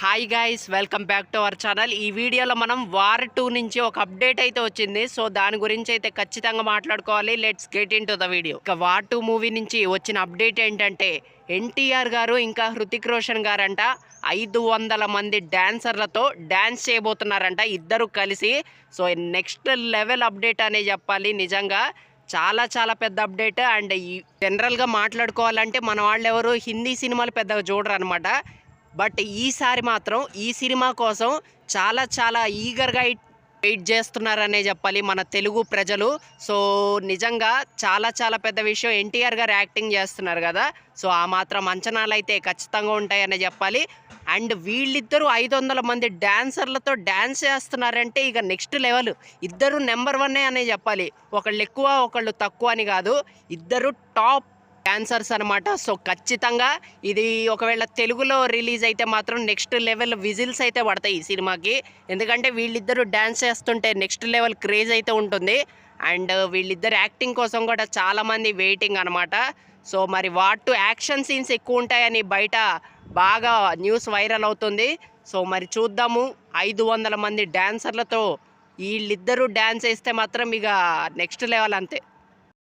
Hi guys, welcome back to our channel. ఈ వీడియోలో మనం వార్ 2 నుంచి ఒక అప్డేట్ అయితే వచ్చింది. సో దాని గురించి అయితే ఖచ్చితంగా మాట్లాడుకోవాలి. Let's get in to the video. ఇక వార్ 2 మూవీ నుంచి వచ్చిన అప్డేట్ ఏంటంటే ఎన్టీఆర్ గారు ఇంకా హృతిక్ రోషన్ గారంట 500 మంది డాన్సర్లతో డ్యాన్స్ చేయబోతున్నారంట ఇద్దరు కలిసి. సో నెక్స్ట్ లెవెల్ అప్డేట్ అనే చెప్పాలి. నిజంగా చాలా చాలా పెద్ద అప్డేట్. అండ్ ఈ జనరల్గా మాట్లాడుకోవాలంటే మన వాళ్ళు ఎవరు హిందీ సినిమాలు పెద్దగా చూడరు అనమాట. బట్ ఈసారి మాత్రం ఈ సినిమా కోసం చాలా చాలా ఈగర్గా వెయిట్ చేస్తున్నారనే చెప్పాలి మన తెలుగు ప్రజలు. సో నిజంగా చాలా చాలా పెద్ద విషయం. ఎన్టీఆర్ గారు యాక్టింగ్ చేస్తున్నారు కదా, సో ఆ మాత్రం అంచనాలు అయితే ఖచ్చితంగా ఉంటాయనే చెప్పాలి. అండ్ వీళ్ళిద్దరూ 500 మంది డాన్సర్లతో డ్యాన్స్ చేస్తున్నారంటే ఇక నెక్స్ట్ లెవెల్. ఇద్దరు నెంబర్ 1 అనే చెప్పాలి. ఒకళ్ళు ఎక్కువ ఒకళ్ళు తక్కువ అని కాదు, ఇద్దరు టాప్ డాన్సర్స్ అనమాట. సో ఖచ్చితంగా ఇది ఒకవేళ తెలుగులో రిలీజ్ అయితే మాత్రం నెక్స్ట్ లెవెల్ విజిల్స్ అయితే పడతాయి ఈ సినిమాకి. ఎందుకంటే వీళ్ళిద్దరూ డ్యాన్స్ చేస్తుంటే నెక్స్ట్ లెవెల్ క్రేజ్ అయితే ఉంటుంది. అండ్ వీళ్ళిద్దరు యాక్టింగ్ కోసం కూడా చాలామంది వెయిటింగ్ అనమాట. సో మరి వాటు యాక్షన్ సీన్స్ ఎక్కువ ఉంటాయని బయట బాగా న్యూస్ వైరల్ అవుతుంది. సో మరి చూద్దాము. 500 మంది డాన్సర్లతో వీళ్ళిద్దరూ డ్యాన్స్ వేస్తే మాత్రం ఇక నెక్స్ట్ లెవెల్ అంతే.